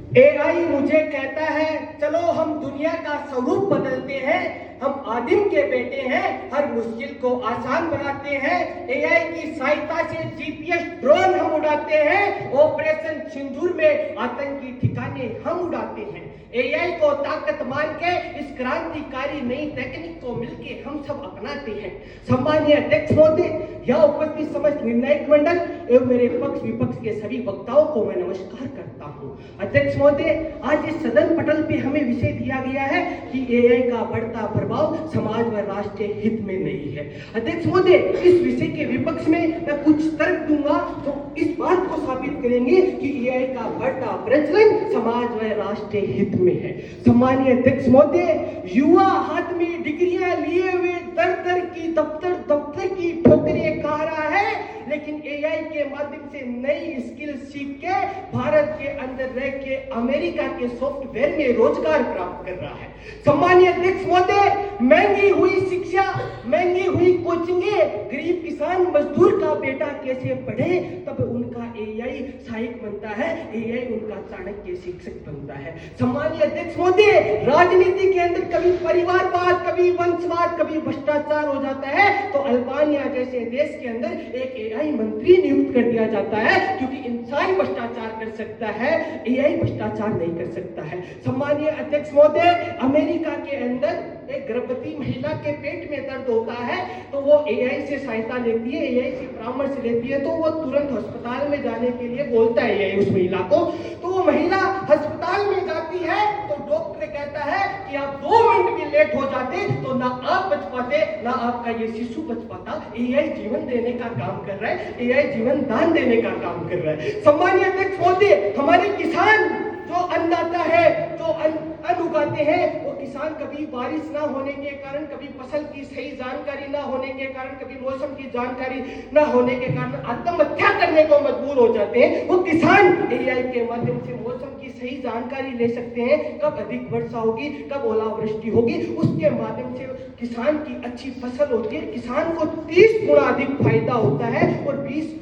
AI मुझे कहता है चलो हम दुनिया का स्वरूप बदलते हैं, हम आदिम के बेटे हैं, हर मुश्किल को आसान बनाते हैं। एआई की सहायता से जीपीएस ड्रोन हम उड़ाते हैं, ऑपरेशन सिंदूर में आतंकी ठिकाने हम उड़ाते हैं। एआई को ताकत मान के इस क्रांतिकारी नई तकनीक को मिलके हम सब अपनाते हैं। सम्मानीय अध्यक्ष महोदय, यहाँ उपस्थित समस्त निर्णायक मंडल एवं मेरे पक्ष विपक्ष के सभी वक्ताओं को मैं नमस्कार करता हूँ। अध्यक्ष महोदय, आज इस सदन पटल पे हमें विषय दिया गया है कि एआई का बढ़ता प्रभाव समाज व राष्ट्रीय हित में नहीं है। अध्यक्ष महोदय, इस विषय के विपक्ष में मैं कुछ तर्क दूंगा तो इस बात को साबित करेंगे कि एआई का बढ़ता प्रचलन समाज व राष्ट्रीय हित में है। सम्मानीय अध्यक्ष महोदय, युवा हाथ में डिग्रियां लिए हुए दर दर की दफ्तर की ठोकरें खा रहा है, लेकिन एआई के माध्यम से नई स्किल सीख के भारत के अंदर रह के अमेरिका के सॉफ्टवेयर में रोजगार प्राप्त कर रहा है। सम्मानीय अध्यक्ष महोदय, महंगी हुई शिक्षा, महंगी हुई कोचिंगे, गरीब किसान मजदूर का बेटा कैसे पढ़े, तब उनका एआई सहायक बनता है, एआई उनका चाणक्य शिक्षक बनता है। सम्मानीय अध्यक्ष महोदय, राजनीति के अंदर कभी परिवारवाद, कभी वंशवाद, कभी भ्रष्टाचार हो जाता है तो अल्बानिया जैसे देश के अंदर एक एआई मंत्री नियुक्त कर दिया जाता है, क्योंकि इंसान भ्रष्टाचार कर सकता है, एआई भ्रष्टाचार नहीं कर सकता है। सम्मानीय अध्यक्ष महोदय, अमेरिका के अंदर एक गर्भवती महिला के पेट में दर्द होता है तो वो एआई से सहायता लेती है, एआई से परामर्श लेती है, तो वो तुरंत अस्पताल में जाने के लिए बोलता है एआई उस महिला को। तो वो महिला अस्पताल में जाती है तो डॉक्टर कहता है कि आप 2 मिनट भी लेट हो जाते तो ना आप बच पाते, ना आपका ये शिशु बच पाता। एआई जीवन देने का काम कर रहा है, एआई जीवन दान देने का काम कर रहा है। सम्मानीय अध्यक्ष महोदय, हमारे किसान जो अन्नदाता है, जो अन्न उगाते हैं, वो किसान कभी बारिश ना होने के कारण, कभी फसल की सही जानकारी ना होने के कारण, कभी मौसम की जानकारी ना होने के कारण आत्महत्या करने को मजबूर हो जाते हैं। वो किसान एआई के माध्यम से मौसम की सही जानकारी ले सकते हैं, कब अधिक वर्षा होगी, कब ओलावृष्टि होगी, उसके माध्यम से किसान की अच्छी फसल होती है। किसान को 30 गुना अधिक फायदा होता है और 20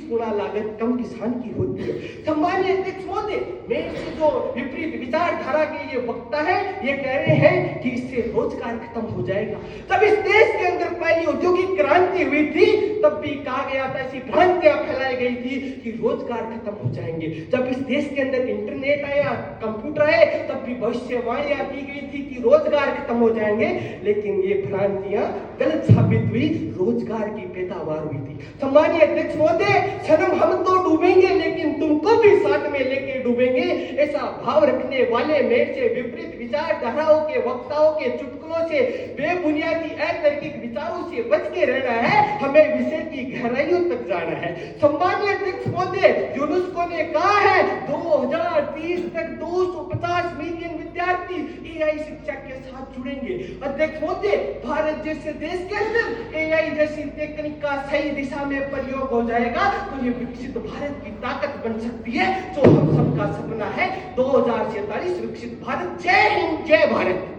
गुना लागत कम किसान की होती है। सम्मानीय अध्यक्ष महोदय, मेरे से जो विपरीत विचारधारा के ये वक्ता है, ये कह रहे हैं कि इससे रोजगार खत्म हो जाएगा। तब इस देश के अंदर पहली औद्योगिक क्रांति हुई थी, तब भी कहा गया था, ऐसी भ्रांतियां फैलाई गई थी कि रोजगार खत्म हो जाएंगे। जब इस देश के अंदर इंटरनेट आया, कंप्यूटर आए, तब भी भविष्यवाणियां की गई थी कि रोजगार खत्म हो जाएंगे, लेकिन ये भ्रांतियां गलत साबित हुई, रोजगार की पैदावार हुई थी। सम्मानीय अध्यक्ष महोदय, सनम हम तो डूबेंगे लेकिन तुमको भी साथ में लेके डूबेंगे, ऐसा भाव रखने वाले मेरे से विपरीत विचारधाराओं के वक्ताओं के चुटकुलों से, बेबुनियादी अतार्किक विचारों से बच के रहना है। हमें विषय की गहराइयों तक जाना है। सम्मानीय अध्यक्ष महोदय, यूनेस्को ने कहा है 2030 तक 250 मिलियन विद्यार्थी एआई शिक्षा के साथ जुड़ेंगे। अध्यक्ष महोदय, भारत जैसे देश के अंदर एआई जैसी तकनीक का सही दिशा में प्रयोग हो जाएगा तो ये विकसित भारत की ताकत बन सकती है, जो हम सबका सपना है। 2047 विकसित भारत। जय हिंद, जय भारत।